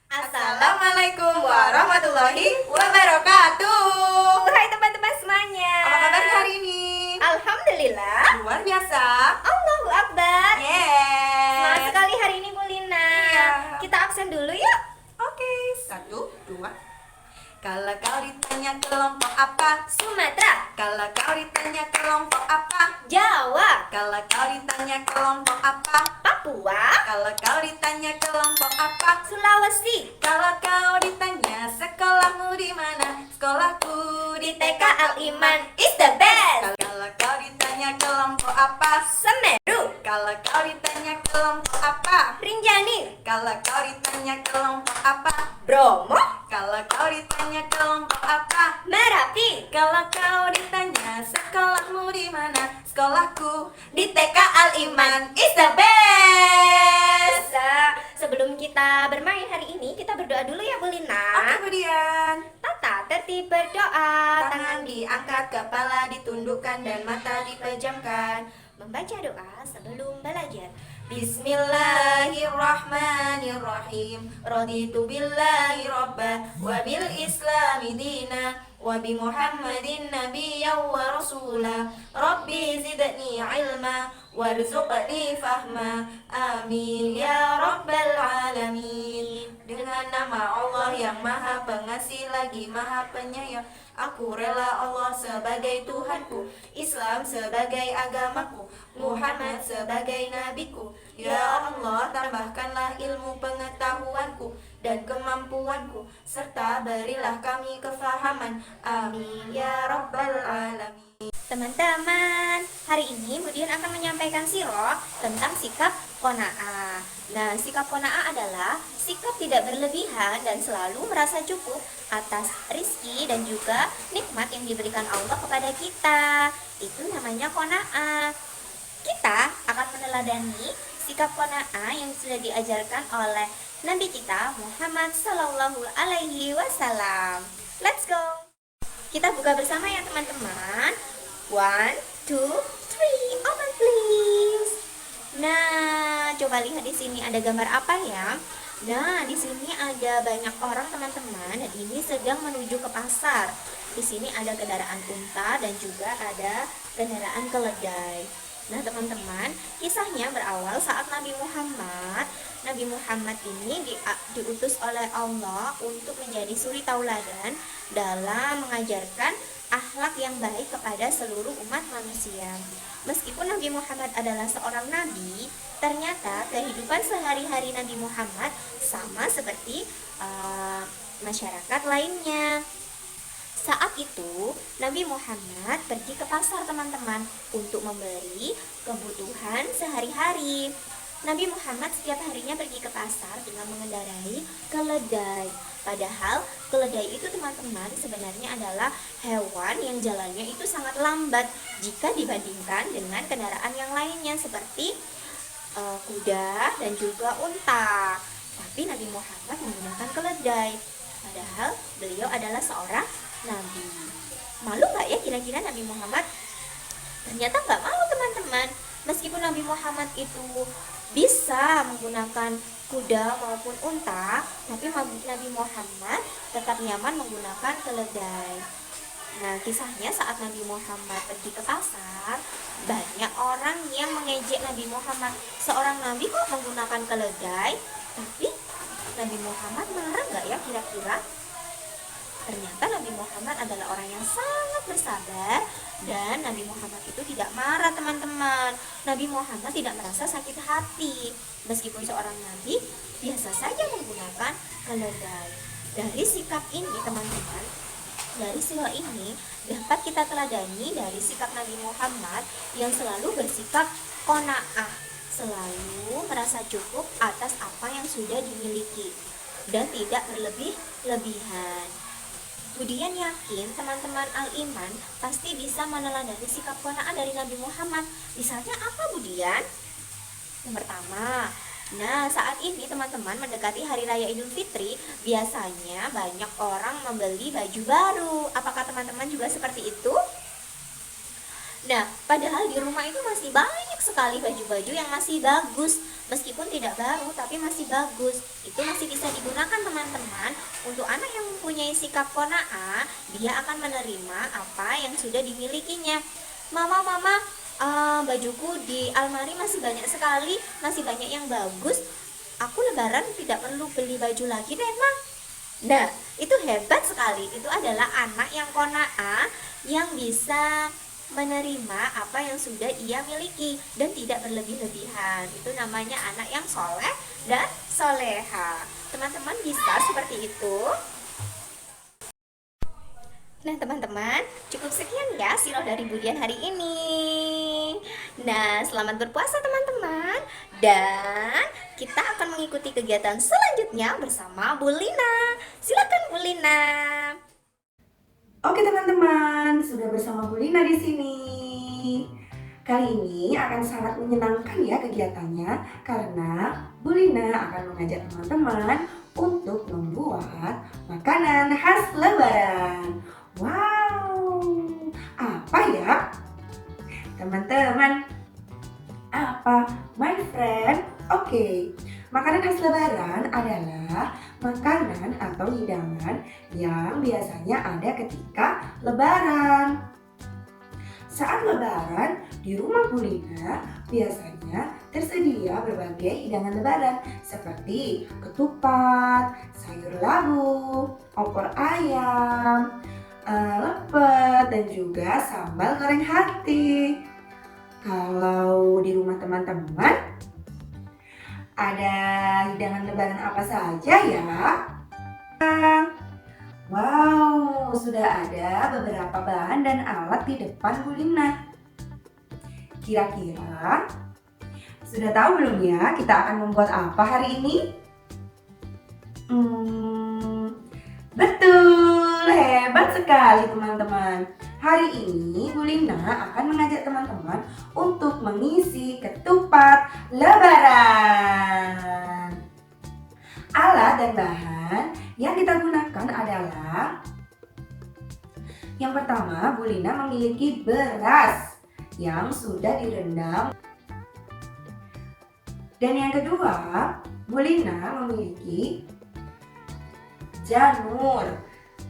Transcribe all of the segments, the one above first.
Assalamualaikum warahmatullahi wabarakatuh. Hai teman-teman semuanya. Apa kabar hari ini? Alhamdulillah. Luar biasa. Allahu Akbar. Semangat Yes. sekali hari ini Bu Lina. Iya. Kita absen dulu yuk. Oke, 1, 2. Kalau kau ditanya kelompok apa? Sumatera, Kalau kau ditanya kelompok apa? Jawa, Kalau kau ditanya kelompok apa? Papua, Kalau kau ditanya kelompok apa? Sulawesi, Kalau kau ditanya sekolahmu di mana? Sekolahku di TK Al Iman is the best. Kalau kau ditanya kelompok apa? Semeru, Kalau kau ditanya kelompok apa? Rinjani, Kalau kau ditanya kelompok apa? Bromo, Kalau kau ditanya kelompok apa? Merapi, Kalau kau ditanya sekolahmu di mana? Sekolahku di TK Al Iman is the best. Sebelum kita bermain hari ini, kita berdoa dulu ya Bu Lina. Kemudian Tata tertib berdoa, tangan diangkat, kepala ditundukkan dan mata dipejamkan. membaca doa sebelum belajar. Bismillahirrahmanirrahim. Raditu billahi rabba wa bil islami dina wa bi Muhammadin nabiyyan wa rasula. Rabbi zidni ilma warzuqni fahma. Amin ya rabbal alamin. Dengan nama Allah yang Maha Pengasih lagi Maha Penyayang, aku rela Allah sebagai Tuhanku, Islam sebagai agamaku, Muhammad sebagai nabiku. Ya Allah, tambahkanlah ilmu pengetahuanku dan kemampuanku, serta berilah kami kefahaman. Amin ya rabbal alamin. Teman-teman, hari ini Bu Dian akan menyampaikan sirah tentang sikap qanaah. Nah, sikap qanaah adalah sikap tidak berlebihan dan selalu merasa cukup atas rizki dan juga nikmat yang diberikan Allah kepada kita. Itu namanya qanaah. Kita akan meneladani sikap qanaah yang sudah diajarkan oleh Nabi kita Muhammad Sallallahu Alaihi Wasallam. Let's go. Kita buka bersama ya teman-teman. 1, 2, 3, open please. Nah, coba lihat di sini ada gambar apa ya? Nah, di sini ada banyak orang teman-teman dan ini sedang menuju ke pasar. Di sini ada kendaraan unta dan juga ada kendaraan keledai. Nah, teman-teman, kisahnya berawal saat Nabi Muhammad ini diutus oleh Allah untuk menjadi suri tauladan dalam mengajarkan akhlak yang baik kepada seluruh umat manusia. Meskipun Nabi Muhammad adalah seorang nabi, ternyata kehidupan sehari-hari Nabi Muhammad sama seperti masyarakat lainnya. Saat itu, Nabi Muhammad pergi ke pasar teman-teman untuk membeli kebutuhan sehari-hari. Nabi Muhammad setiap harinya pergi ke pasar dengan mengendarai keledai. Padahal keledai itu teman-teman sebenarnya adalah hewan yang jalannya itu sangat lambat jika dibandingkan dengan kendaraan yang lainnya seperti kuda dan juga unta. Tapi Nabi Muhammad menggunakan keledai. Padahal beliau adalah seorang nabi. Malu gak ya kira-kira Nabi Muhammad? Ternyata gak malu teman-teman. Meskipun Nabi Muhammad itu bisa menggunakan kuda maupun unta, tapi Nabi Muhammad tetap nyaman menggunakan keledai. Nah, kisahnya saat Nabi Muhammad pergi ke pasar, banyak orang yang mengejek Nabi Muhammad. Seorang nabi kok menggunakan keledai? Tapi Nabi Muhammad marah gak ya kira-kira? Ternyata Nabi Muhammad adalah orang yang sangat bersabar dan Nabi Muhammad itu tidak marah teman-teman. Nabi Muhammad tidak merasa sakit hati. Meskipun seorang nabi, biasa saja menggunakan keledai. Dari sikap ini teman-teman, dari sirah ini dapat kita teladani dari sikap Nabi Muhammad yang selalu bersikap qanaah, selalu merasa cukup atas apa yang sudah dimiliki dan tidak berlebih-lebihan. Budian yakin teman-teman Al-Iman pasti bisa meneladani sikap qanaah dari Nabi Muhammad. Misalnya apa Budian? Yang pertama, nah saat ini teman-teman mendekati Hari Raya Idul Fitri, biasanya banyak orang membeli baju baru. Apakah teman-teman juga seperti itu? Nah, padahal di rumah itu masih banyak sekali baju-baju yang masih bagus. Meskipun tidak baru, tapi masih bagus. Itu masih bisa digunakan teman-teman. Untuk anak yang mempunyai sikap qanaah, dia akan menerima apa yang sudah dimilikinya. Mama, bajuku di almari masih banyak sekali, masih banyak yang bagus. Aku lebaran tidak perlu beli baju lagi deh, Ma. Nah, itu hebat sekali. Itu adalah anak yang qanaah, yang bisa menerima apa yang sudah ia miliki dan tidak berlebih-lebihan. Itu namanya anak yang soleh dan soleha. Teman-teman bisa seperti itu. Nah teman-teman, cukup sekian ya sirah dari Budian hari ini. Nah, selamat berpuasa teman-teman. Dan kita akan mengikuti kegiatan selanjutnya bersama Bu Lina. Silakan Bu Lina. Oke teman-teman, sudah bersama Bu Lina di sini. Kali ini akan sangat menyenangkan ya kegiatannya, karena Bu Lina akan mengajak teman-teman untuk membuat makanan khas Lebaran. Wow, apa ya? Teman-teman, apa? My friend? Oke, makanan khas Lebaran adalah makanan atau hidangan yang biasanya ada ketika Lebaran. Saat Lebaran, di rumah Bu Lina biasanya tersedia berbagai hidangan Lebaran seperti ketupat, sayur labu, opor ayam, lepet, dan juga sambal goreng hati. Kalau di rumah teman-teman, ada hidangan Lebaran apa saja ya? Wow, sudah ada beberapa bahan dan alat di depan Bu Lina. Kira-kira sudah tahu belum ya kita akan membuat apa hari ini? Betul, hebat sekali teman-teman. Hari ini Bu Lina akan mengajak teman-teman untuk mengisi ketupat Lebaran. Alat dan bahan yang kita gunakan adalah, yang pertama, Bu Lina memiliki beras yang sudah direndam. Dan yang kedua, Bu Lina memiliki janur.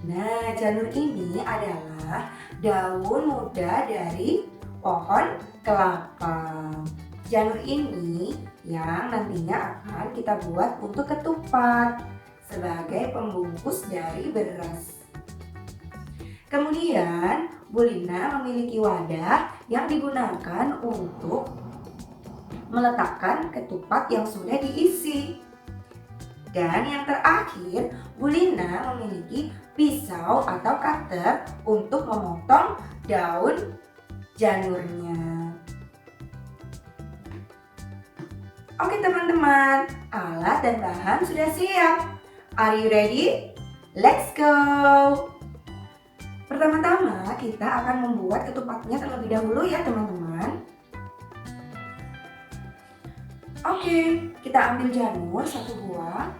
Nah, janur ini adalah daun muda dari pohon kelapa. Janur ini yang nantinya akan kita buat untuk ketupat sebagai pembungkus dari beras. Kemudian, Bu Lina memiliki wadah yang digunakan untuk meletakkan ketupat yang sudah diisi. Dan yang terakhir, Bu Lina memiliki pisau atau cutter untuk memotong daun janurnya. Oke teman-teman, alat dan bahan sudah siap. Are you ready? Let's go! Pertama-tama kita akan membuat ketupatnya terlebih dahulu ya teman-teman. Oke, kita ambil janur 1 buah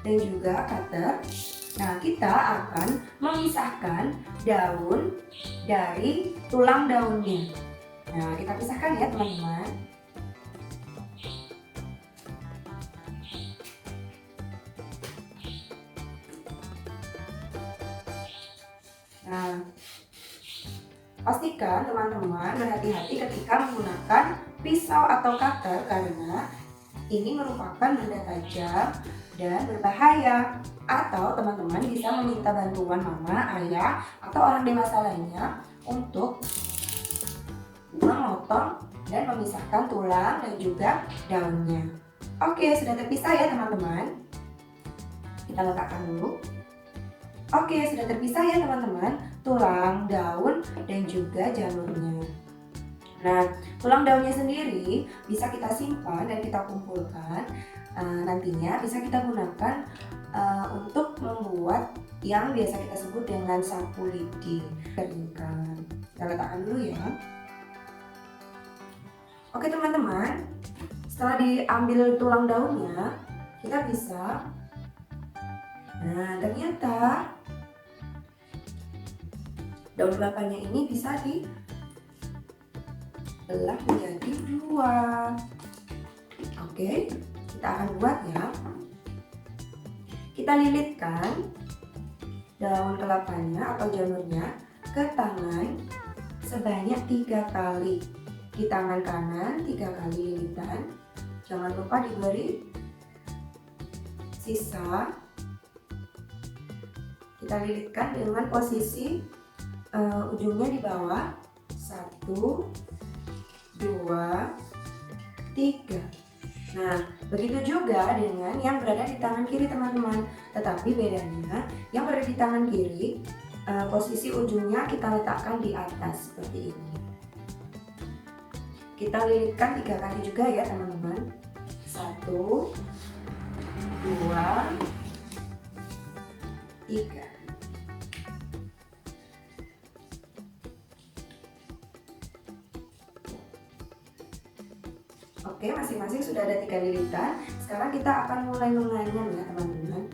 dan juga cutter. Nah, kita akan memisahkan daun dari tulang daunnya. Nah, kita pisahkan ya teman-teman. Nah, pastikan teman-teman berhati-hati ketika menggunakan pisau atau cutter karena ini merupakan benda tajam dan berbahaya. Atau teman-teman bisa meminta bantuan mama, ayah, atau orang dewasa lainnya untuk memotong dan memisahkan tulang dan juga daunnya. Oke, sudah terpisah ya teman-teman. Kita letakkan dulu. Oke, sudah terpisah ya teman-teman, tulang, daun, dan juga janurnya. Nah, tulang daunnya sendiri bisa kita simpan dan kita kumpulkan. Nantinya bisa kita gunakan untuk membuat yang biasa kita sebut dengan sapu lidi. Keringkan. Kita letakkan dulu ya. Oke teman-teman, setelah diambil tulang daunnya, kita bisa. Nah, ternyata daun kelapanya ini bisa belah menjadi 2. Oke, kita akan buat ya. Kita lilitkan daun kelapanya atau janurnya ke tangan sebanyak 3 kali. Di tangan kanan 3 kali lilitan. Jangan lupa diberi sisa. Kita lilitkan dengan posisi ujungnya di bawah. 1, 2, 3. Nah, begitu juga dengan yang berada di tangan kiri teman-teman. Tetapi bedanya yang berada di tangan kiri posisi ujungnya kita letakkan di atas seperti ini. Kita lilitkan 3 kali juga ya teman-teman. 1, 2, 3. Oke, masing-masing sudah ada 3 lilitan. Sekarang kita akan mulai menganyam ya teman-teman.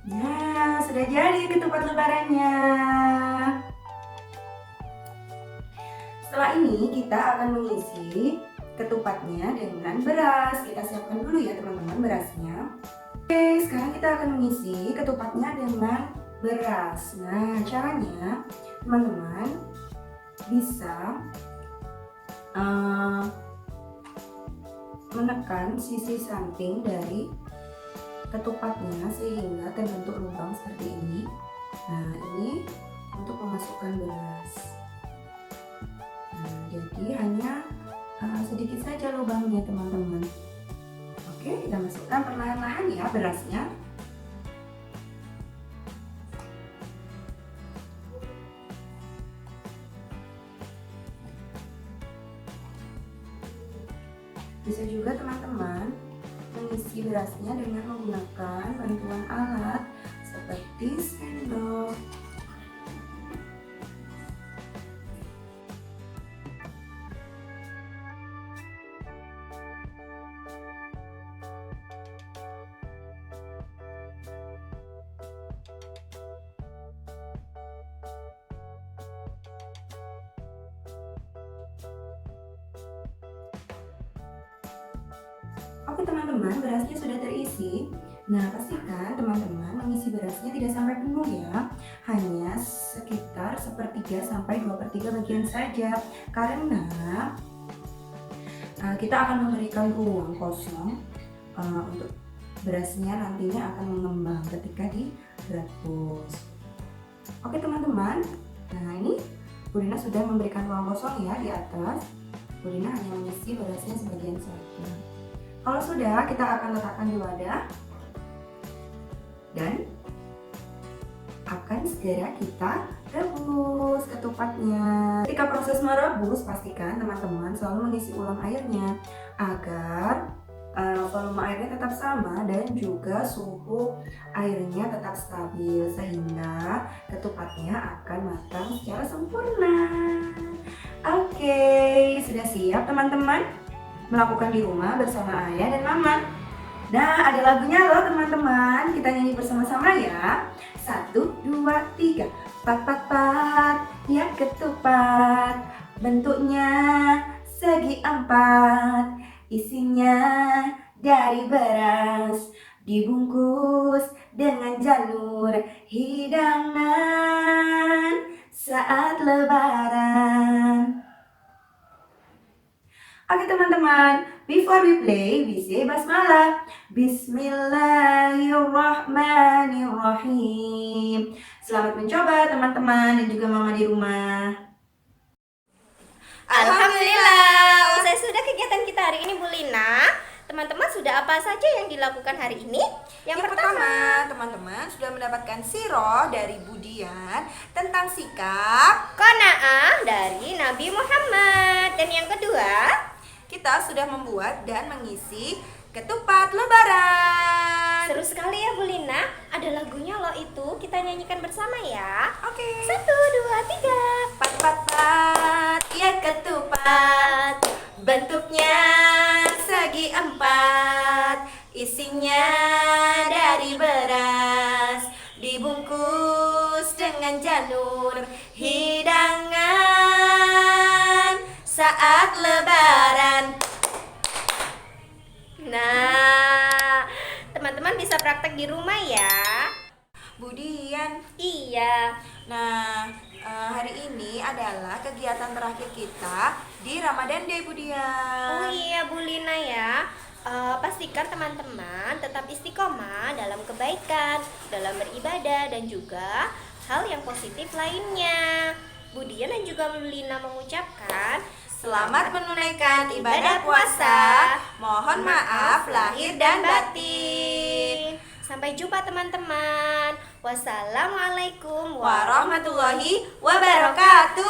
Nah, sudah jadi ketupat lebarannya. Setelah ini kita akan mengisi ketupatnya dengan beras. Kita siapkan dulu ya teman-teman berasnya. Oke, sekarang kita akan mengisi ketupatnya dengan beras. Nah, caranya teman-teman bisa menekan sisi samping dari ketupatnya sehingga terbentuk lubang seperti ini. Nah, ini untuk memasukkan beras. Nah, jadi hanya sedikit saja lubangnya teman-teman. Oke, kita masukkan perlahan-lahan ya berasnya. Bisa juga teman-teman mengisi berasnya dengan menggunakan bantuan alat seperti sendok. Oke teman-teman, berasnya sudah terisi. Nah, pastikan teman-teman mengisi berasnya tidak sampai penuh ya. Hanya sekitar 1/3 sampai 2/3 bagian saja. Karena kita akan memberikan ruang kosong untuk berasnya nantinya akan mengembang ketika direbus. Oke teman-teman, nah ini Bu Dina sudah memberikan ruang kosong ya di atas. Bu Dina hanya mengisi berasnya sebagian saja. Kalau sudah, kita akan letakkan di wadah dan akan segera kita rebus ketupatnya. Ketika proses merebus, pastikan teman-teman selalu mengisi ulang airnya agar volume airnya tetap sama dan juga suhu airnya tetap stabil sehingga ketupatnya akan matang secara sempurna. Oke, sudah siap teman-teman melakukan di rumah bersama ayah dan mama. Nah, ada lagunya loh teman-teman. Kita nyanyi bersama-sama ya. 1, 2, 3. Pat pat pat, ya ketupat. Bentuknya segi 4. Isinya dari beras. Dibungkus dengan jalur hidangan saat lebaran. Oke teman-teman, before we play, we say basmalah. Bismillahirrahmanirrahim. Selamat mencoba teman-teman dan juga mama di rumah. Alhamdulillah, usai sudah kegiatan kita hari ini Bu Lina. Teman-teman sudah apa saja yang dilakukan hari ini? Yang pertama, teman-teman sudah mendapatkan sirah dari Budian tentang sikap qanaah dari Nabi Muhammad. Dan yang kedua, kita sudah membuat dan mengisi ketupat lebaran. seru sekali ya Bu Lina. Ada lagunya loh itu, kita nyanyikan bersama ya. Oke. 1, 2, 3. Pat pat pat, ya ketupat, bentuknya segi 4, isinya dari beras, dibungkus dengan janur hidangan saat lebaran. Nah, teman-teman bisa praktek di rumah ya. Budian. Iya. Nah, hari ini adalah kegiatan terakhir kita di Ramadan Day Budian. Oh iya Bu Lina ya. Pastikan teman-teman tetap istiqomah dalam kebaikan, dalam beribadah dan juga hal yang positif lainnya. Bu Dian dan juga Bu Lina mengucapkan Selamat menunaikan ibadah puasa. Mohon maaf lahir dan batin. Sampai jumpa teman-teman. Wassalamualaikum Warahmatullahi wabarakatuh.